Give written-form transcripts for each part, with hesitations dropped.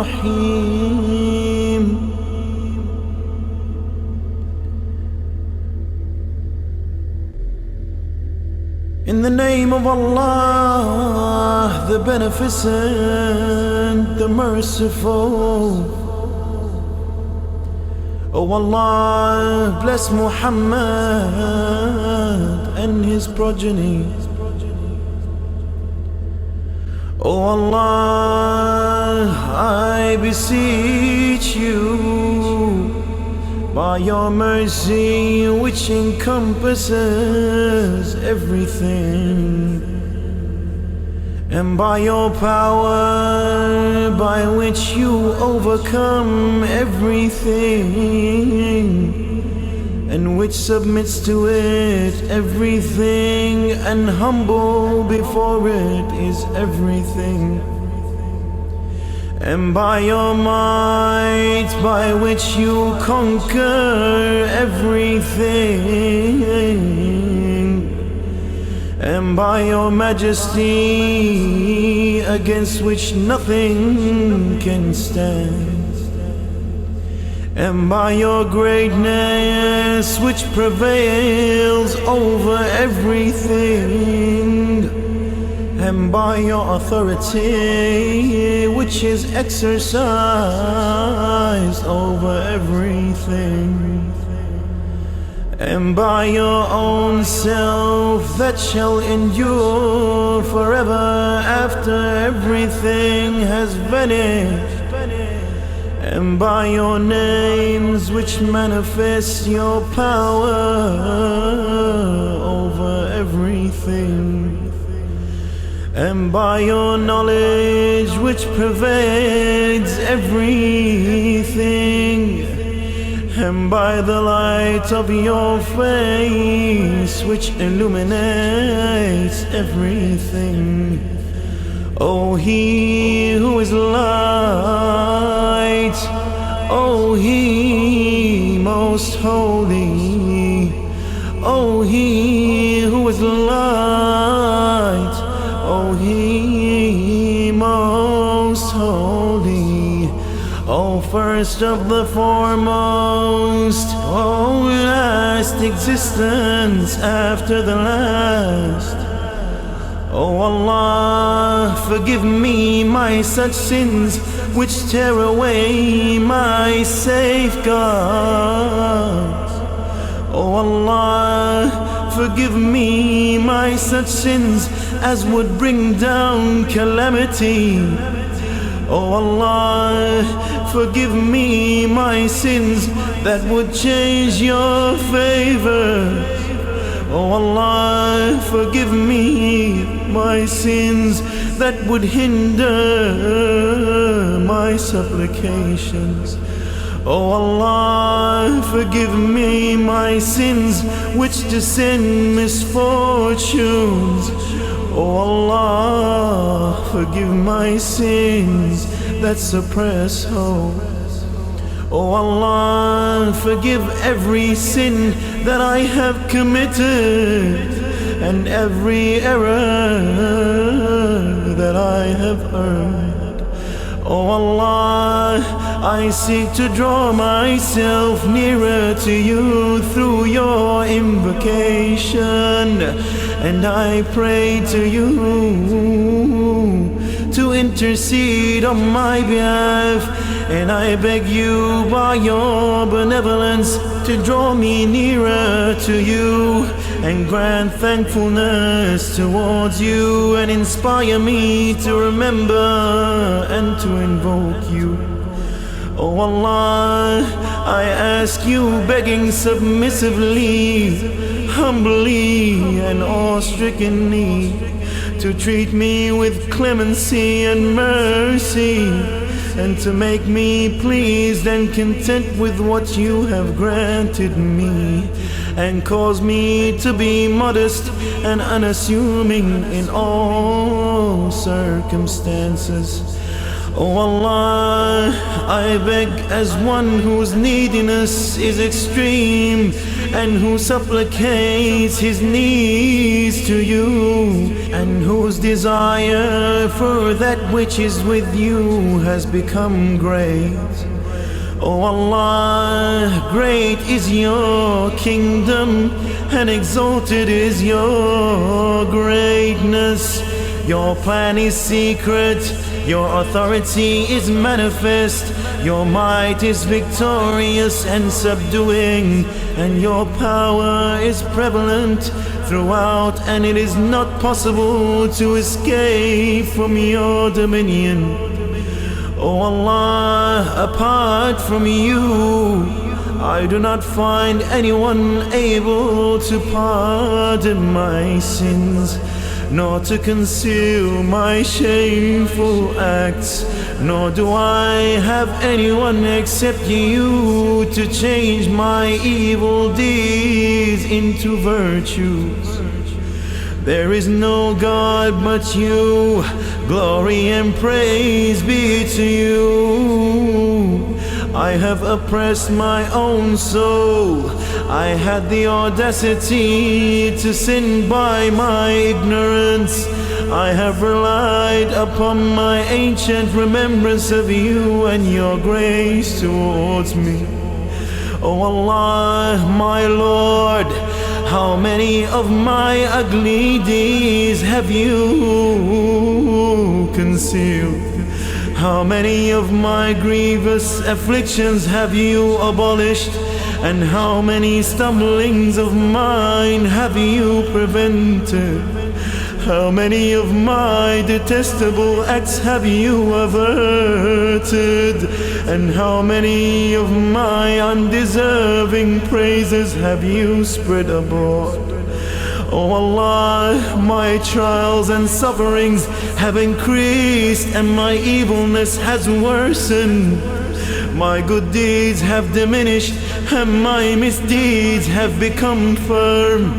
Rahim. In the name of Allah, the Beneficent, the Merciful. O Allah, bless Muhammad and his progeny. O Allah, I beseech you, by your mercy which encompasses everything, and by your power by which you overcome everything, and which submits to it everything, and humble before it is everything, and by your might by which you conquer everything, and by your majesty against which nothing can stand, and by your greatness which prevails over everything, and by your authority which is exercised over everything, and by your own self that shall endure forever after everything has vanished, and by your names which manifest your power over everything, and by your knowledge which pervades everything, and by the light of your face which illuminates everything. O He who is light, O He most holy, O He who is light, O He most holy, O first of the foremost, O last existence after the last. O Allah, forgive me my such sins which tear away my safeguards. O Allah, forgive me my such sins as would bring down calamity. O Allah, forgive me my sins that would change your favor. O Allah, forgive me my sins that would hinder my supplications. O Allah, forgive me my sins which descend misfortunes. O Allah, forgive my sins that suppress hope. O Allah, forgive every sin that I have committed, and every error that I have earned. O Allah, I seek to draw myself nearer to you through your invocation, and I pray to you to intercede on my behalf, and I beg you by your benevolence to draw me nearer to you, and grant thankfulness towards you, and inspire me to remember and to invoke you. O Allah, I ask you, begging submissively, humbly and awe-strickenly, to treat me with clemency and mercy, and to make me pleased and content with what you have granted me, and cause me to be modest and unassuming in all circumstances. O Allah, I beg as one whose neediness is extreme, and who supplicates his needs to you, and whose desire for that which is with you has become great. O Allah, great is your kingdom, and exalted is your greatness. Your plan is secret, your authority is manifest, your might is victorious and subduing, and your power is prevalent throughout, and it is not possible to escape from your dominion. O Allah, apart from you, I do not find anyone able to pardon my sins, nor to conceal my shameful acts, nor do I have anyone except you to change my evil deeds into virtues. There is no God but you, glory and praise be to you. I have oppressed my own soul, I had the audacity to sin by my ignorance. I have relied upon my ancient remembrance of you and your grace towards me. O Allah, my Lord, how many of my ugly deeds have you concealed? How many of my grievous afflictions have you abolished? And how many stumblings of mine have you prevented? How many of my detestable acts have you averted? And how many of my undeserving praises have you spread abroad? O Allah, my trials and sufferings have increased, and my evilness has worsened. My good deeds have diminished, and my misdeeds have become firm,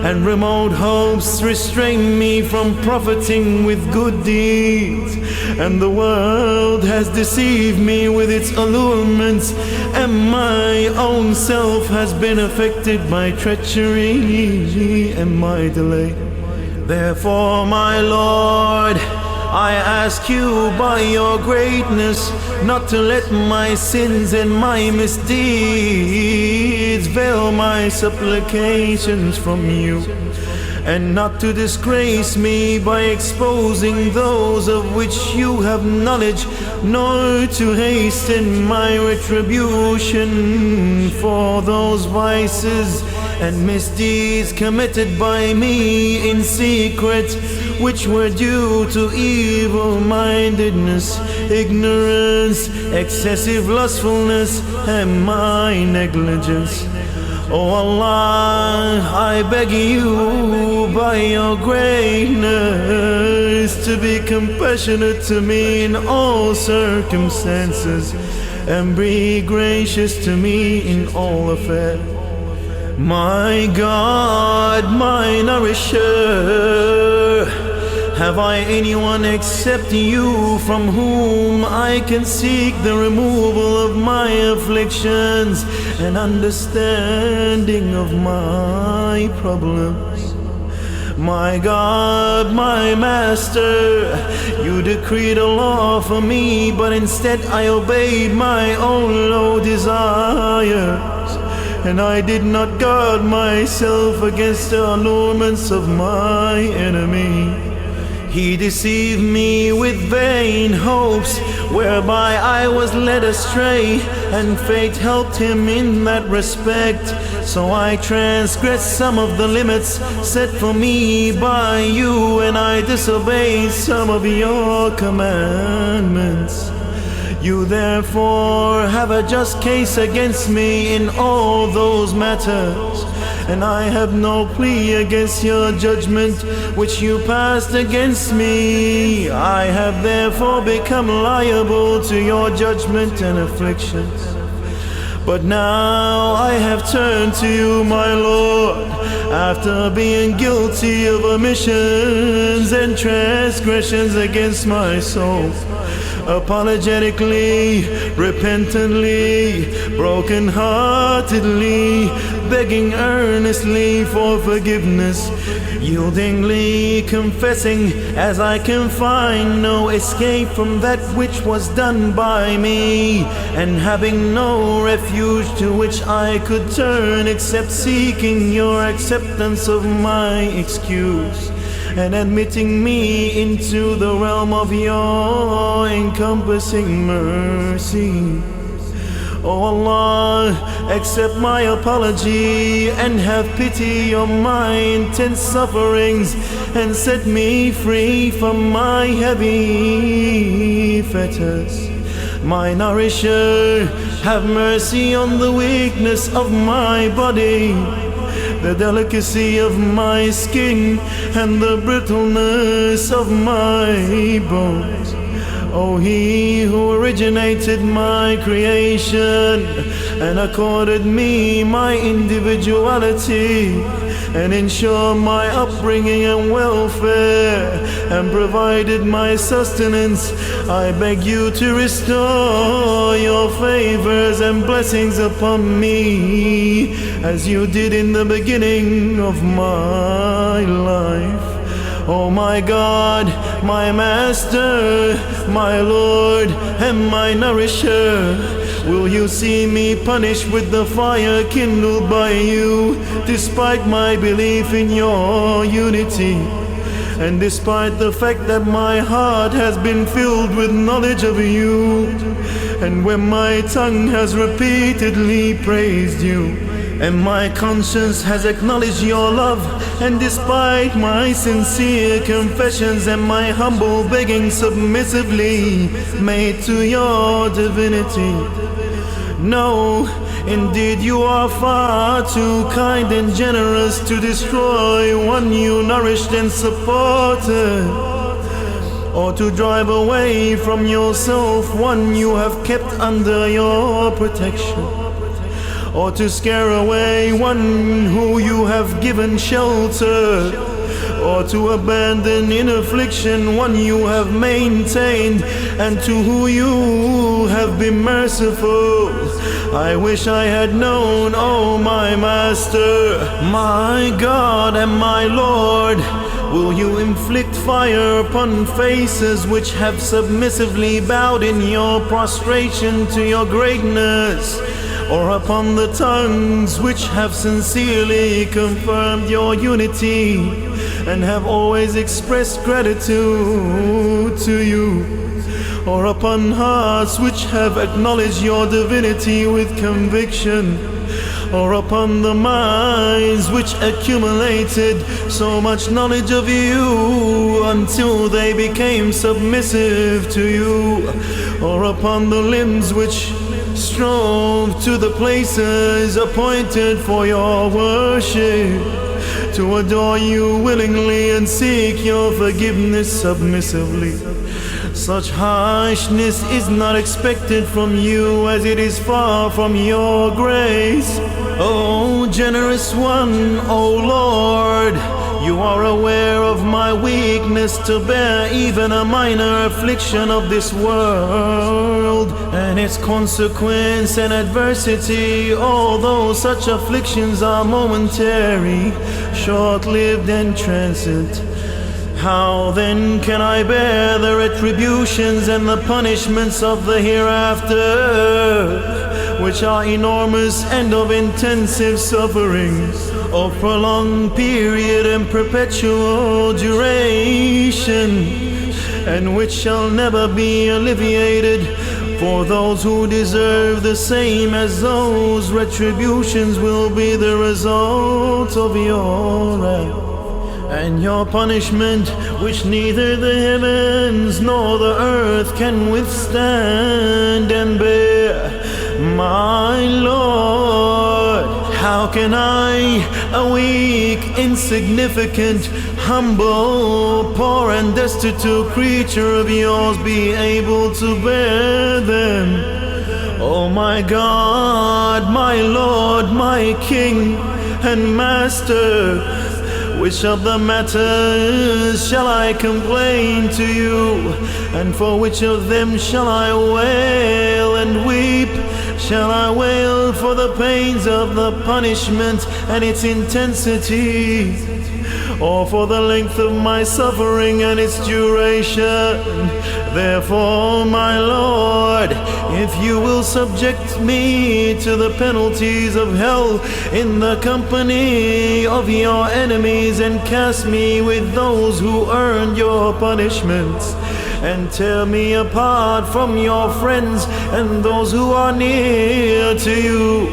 and remote hopes restrain me from profiting with good deeds. And the world has deceived me with its allurements, and my own self has been affected by treachery and my delay. Therefore, my Lord, I ask you by your greatness not to let my sins and my misdeeds veil my supplications from you, and not to disgrace me by exposing those of which you have knowledge, nor to hasten my retribution for those vices and misdeeds committed by me in secret, which were due to evil-mindedness, ignorance, excessive lustfulness, and my negligence. O Allah, I beg you by your greatness to be compassionate to me in all circumstances, and be gracious to me in all affairs. My God, my nourisher, have I anyone except you from whom I can seek the removal of my afflictions and understanding of my problems? My God, my Master, you decreed a law for me, but instead I obeyed my own low desires, and I did not guard myself against the allurements of my enemy. He deceived me with vain hopes, whereby I was led astray, and fate helped him in that respect. So I transgressed some of the limits set for me by you, and I disobeyed some of your commandments. You therefore have a just case against me in all those matters, and I have no plea against your judgment which you passed against me. I have therefore become liable to your judgment and afflictions. But now I have turned to you, my Lord, after being guilty of omissions and transgressions against my soul. apologetically, repentantly, broken-heartedly, begging earnestly for forgiveness, yieldingly confessing as I can find no escape from that which was done by me, and having no refuge to which I could turn except seeking your acceptance of my excuse, and admitting me into the realm of your encompassing mercy. Oh Allah, accept my apology and have pity on my intense sufferings, and set me free from my heavy fetters. My nourisher, have mercy on the weakness of my body, the delicacy of my skin, and the brittleness of my bones. O He who originated my creation and accorded me my individuality, and ensured my upbringing and welfare, and provided my sustenance, I beg you to restore your favors and blessings upon me, as you did in the beginning of my life. Oh my God, my Master, my Lord, and my Nourisher, will you see me punished with the fire kindled by you, despite my belief in your unity, and despite the fact that my heart has been filled with knowledge of you, and when my tongue has repeatedly praised you, and my conscience has acknowledged your love, and despite my sincere confessions and my humble begging submissively made to your divinity. No, indeed you are far too kind and generous to destroy one you nourished and supported, or to drive away from yourself one you have kept under your protection, or to scare away one who you have given shelter, or to abandon in affliction one you have maintained, and to who you have been merciful. I wish I had known, oh my Master, my God and my Lord, will you inflict fire upon faces which have submissively bowed in your prostration to your greatness, or upon the tongues which have sincerely confirmed your unity and have always expressed gratitude to you, or upon hearts which have acknowledged your divinity with conviction, or upon the minds which accumulated so much knowledge of you until they became submissive to you, or upon the limbs which strove to the places appointed for your worship, to adore you willingly and seek your forgiveness submissively. Such harshness is not expected from you, as it is far from your grace. O generous one, O Lord, you are aware of my weakness to bear even a minor affliction of this world and its consequence and adversity, although such afflictions are momentary, short-lived and transient. How then can I bear the retributions and the punishments of the hereafter, which are enormous and of intensive sufferings, of prolonged period and perpetual duration, and which shall never be alleviated? For those who deserve the same as those retributions will be the result of your wrath and your punishment, which neither the heavens nor the earth can withstand and bear. My Lord, how can I, a weak, insignificant, humble, poor and destitute creature of yours, be able to bear them? Oh my God, my Lord, my King and Master, Which of the matters shall I complain to you? And for which of them shall I wail and weep? Shall I wail for the pains of the punishment and its intensity, or for the length of my suffering and its duration? Therefore, my Lord, if you will subject me to the penalties of hell in the company of your enemies, and cast me with those who earned your punishments, and tear me apart from your friends and those who are near to you,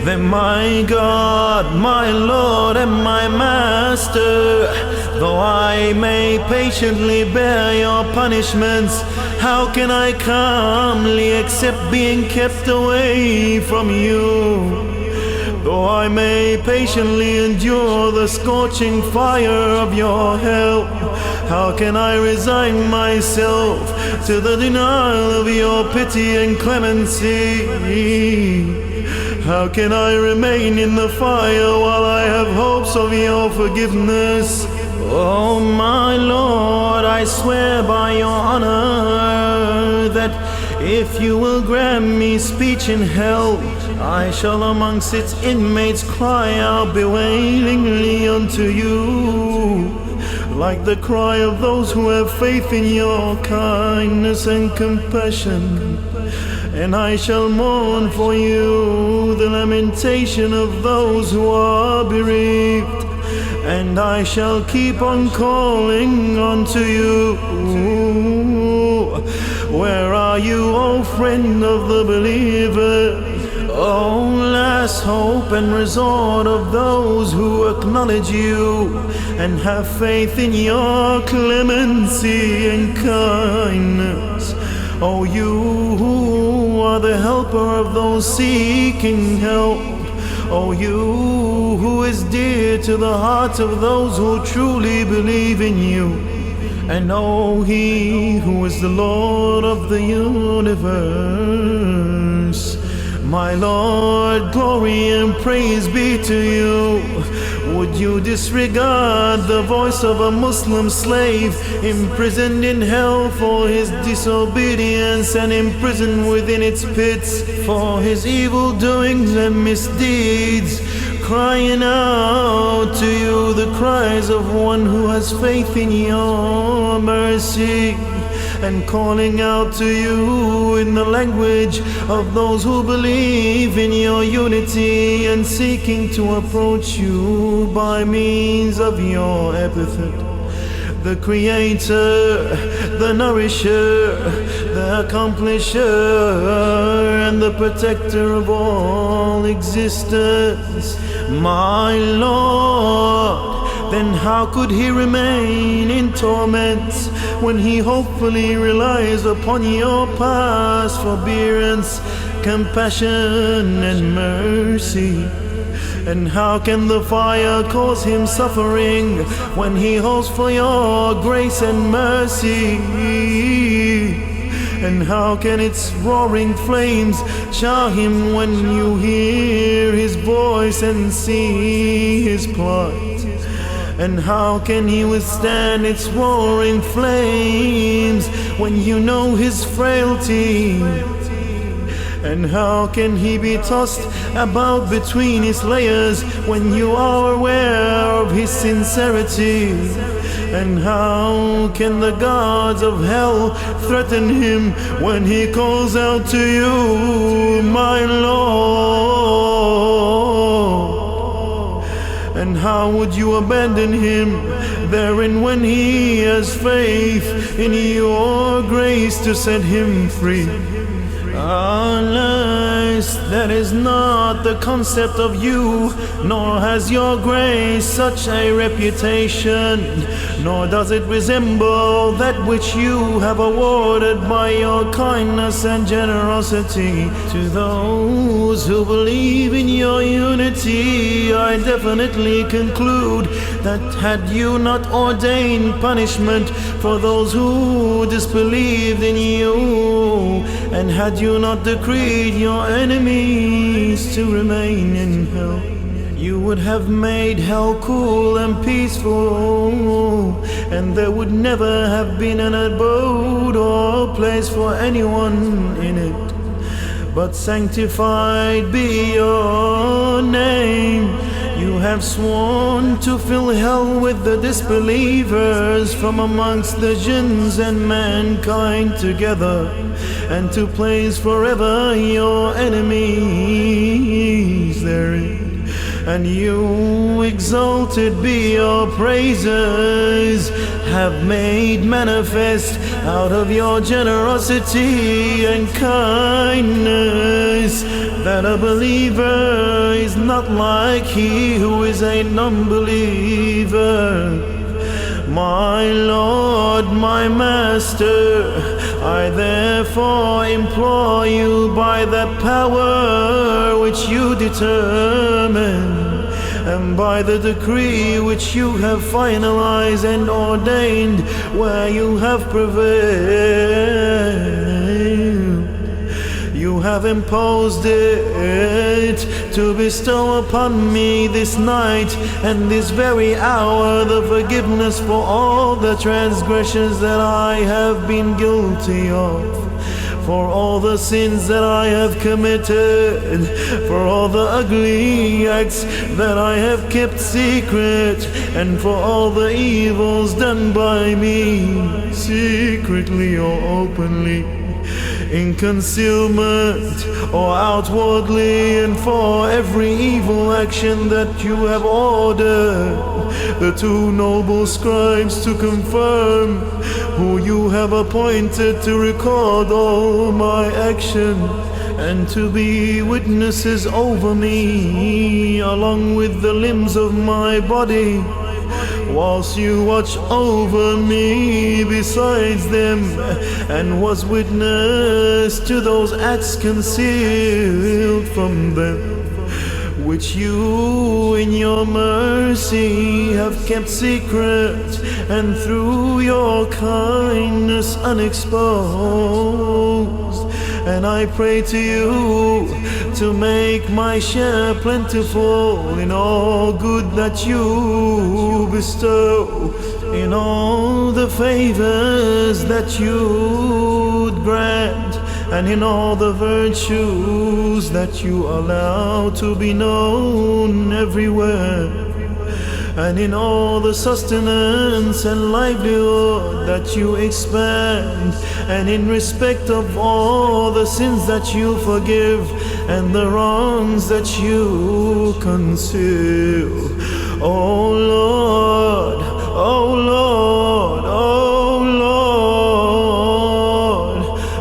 then my God, my Lord and my Master, though I may patiently bear your punishments, how can I calmly accept being kept away from you? Though I may patiently endure the scorching fire of your hell, how can I resign myself to the denial of your pity and clemency? How can I remain in the fire while I have hopes of your forgiveness? Oh my Lord, I swear by your honor that if you will grant me speech in hell, I shall amongst its inmates cry out bewailingly unto you, like the cry of those who have faith in your kindness and compassion. And I shall mourn for you the lamentation of those who are bereaved, and I shall keep on calling unto you. Where are you, O friend of the believer? O last hope and resort of those who acknowledge you and have faith in your clemency and kindness. O you who are the helper of those seeking help. O you who is dear to the hearts of those who truly believe in you. And O He who is the Lord of the universe. My Lord, glory and praise be to you. Would you disregard the voice of a Muslim slave imprisoned in hell for his disobedience and imprisoned within its pits for his evil doings and misdeeds, crying out to you the cries of one who has faith in your mercy, and calling out to you in the language of those who believe in your unity and seeking to approach you by means of your epithet, the Creator, the Nourisher, the Accomplisher, and the Protector of all existence. My Lord, then how could he remain in torments when he hopefully relies upon your past forbearance, compassion and mercy? And how can the fire cause him suffering when he hopes for your grace and mercy? And how can its roaring flames jar him when you hear his voice and see his plight? And how can he withstand its roaring flames when you know his frailty? And how can he be tossed about between his layers when you are aware of his sincerity? And how can the gods of hell threaten him when he calls out to you, my Lord? And how would you abandon him therein when he has faith in your grace to set him free? Alas, that is not the concept of you, nor has your grace such a reputation, nor does it resemble that which you have awarded by your kindness and generosity to those who believe in your unity. I definitely conclude that had you not ordained punishment for those who disbelieved in you, and had you not decreed your enemies to remain in hell, you would have made hell cool and peaceful, and there would never have been an abode or place for anyone in it. But sanctified be your name. You have sworn to fill hell with the disbelievers from amongst the jinns and mankind together, and to place forever your enemies therein. And you, exalted be your praises, have made manifest out of your generosity and kindness that a believer is not like he who is a non-believer. My Lord, my Master, I therefore implore you by the power which you determine, and by the decree which you have finalized and ordained, where you have prevailed. You have imposed it to bestow upon me this night and this very hour the forgiveness for all the transgressions that I have been guilty of, for all the sins that I have committed, for all the ugly acts that I have kept secret, and for all the evils done by me, secretly or openly, in concealment or outwardly, and for every evil action that you have ordered the two noble scribes to confirm, who you have appointed to record all my action and to be witnesses over me along with the limbs of my body, whilst you watch over me besides them, and was witness to those acts concealed from them, which you in your mercy have kept secret, and through your kindness unexposed. And I pray to you to make my share plentiful in all good that you bestow, in all the favors that you grant, and in all the virtues that you allow to be known everywhere, and in all the sustenance and livelihood that you expand, and in respect of all the sins that you forgive and the wrongs that you conceal. Oh Lord, oh Lord, oh Lord,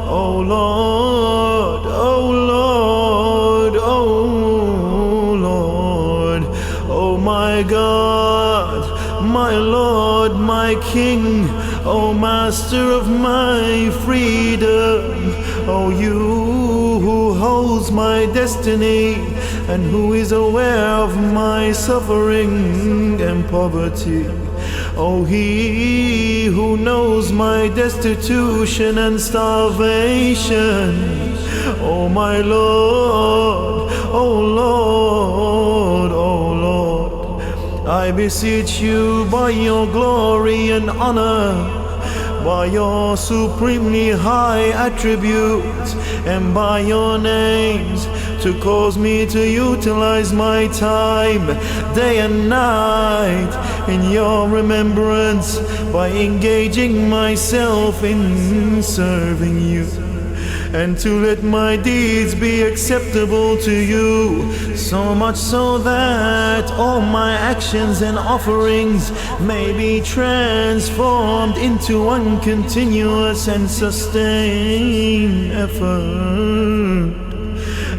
oh Lord, oh Lord, oh Lord, oh my God, my Lord, my King, O Master of my freedom, O you who holds my destiny and who is aware of my suffering and poverty, O he who knows my destitution and starvation, O my Lord, O Lord, O Lord, I beseech you by your glory and honor, by your supremely high attributes, and by your names, to cause me to utilize my time day and night in your remembrance, by engaging myself in serving you, and to let my deeds be acceptable to you, so much so that all my actions and offerings may be transformed into one continuous and sustained effort,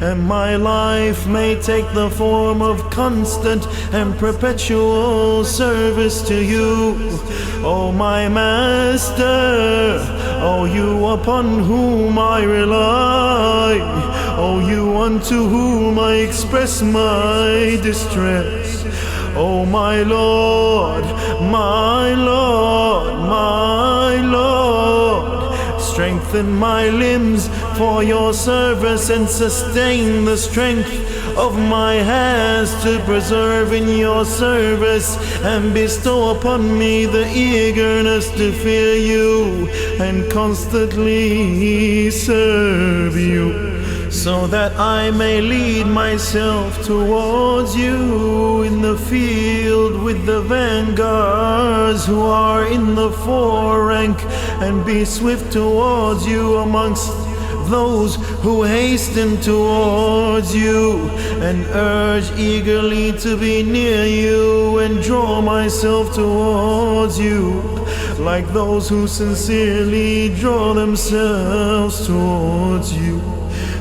and my life may take the form of constant and perpetual service to you, O my Master, O you upon whom I rely, O you unto whom I express my distress, O my Lord, my Lord, my Lord, strengthen my limbs for your service and sustain the strength of my hands to preserve in your service, and bestow upon me the eagerness to fear you and constantly serve you, so that I may lead myself towards you in the field with the vanguards who are in the fore rank, and be swift towards you amongst those who hasten towards you, and urge eagerly to be near you and draw myself towards you, like those who sincerely draw themselves towards you,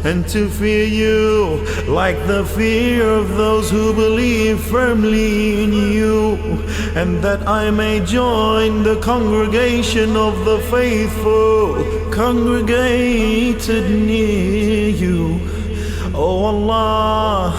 and to fear you like the fear of those who believe firmly in you, and that I may join the congregation of the faithful congregated near you. O Allah,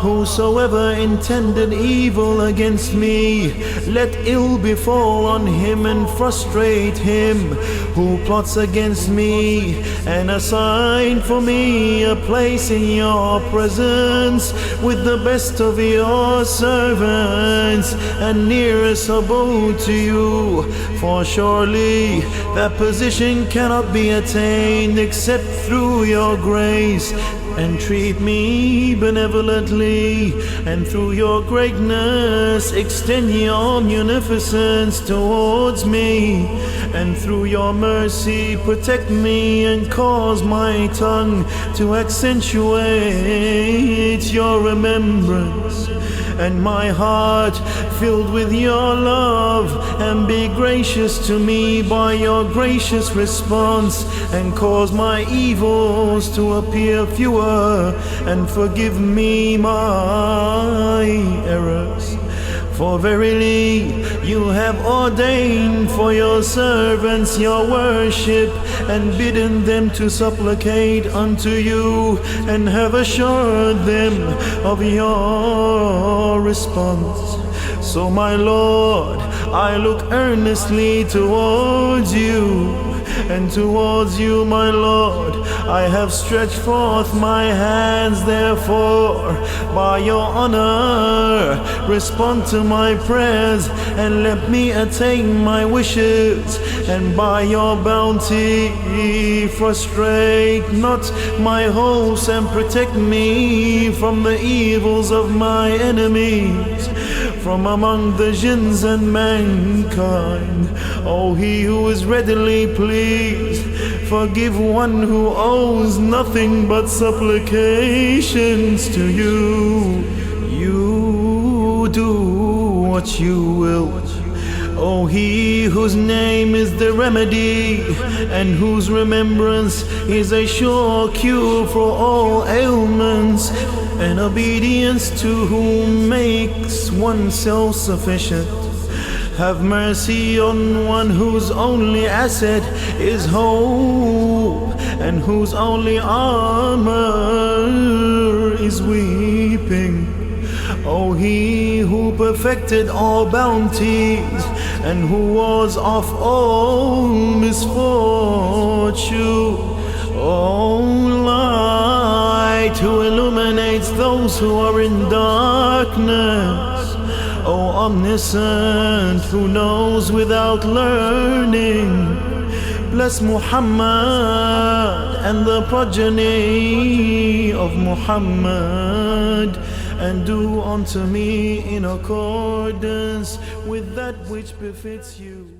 whosoever intended evil against me, let ill befall on him and frustrate him who plots against me, and assign for me a place in your presence with the best of your servants and nearest abode to you. For surely that position cannot be attained except through your grace, and treat me benevolently, and through your greatness extend your munificence towards me, and through your mercy protect me and cause my tongue to accentuate your remembrance, and my heart filled with your love, and be gracious to me by your gracious response, and cause my evils to appear fewer, and forgive me my errors. For verily you have ordained for your servants your worship, and bidden them to supplicate unto you, and have assured them of your response. So my Lord, I look earnestly towards you, and towards you, my Lord, I have stretched forth my hands. Therefore, by your honor, respond to my prayers, and let me attain my wishes, and by your bounty frustrate not my hopes, and protect me from the evils of my enemies from among the jinns and mankind. O He who is readily pleased, forgive one who owes nothing but supplications to you. You do what you will. O He whose name is the remedy, and whose remembrance is a sure cure for all ailments, and obedience to whom makes one self-sufficient. Have mercy on one whose only asset is hope, and whose only armor is weeping. O He who perfected all bounties, and who was of all misfortune. O light who illuminates those who are in darkness. O omniscient who knows without learning. Bless Muhammad and the progeny of Muhammad, and do unto me in accordance with that which befits you.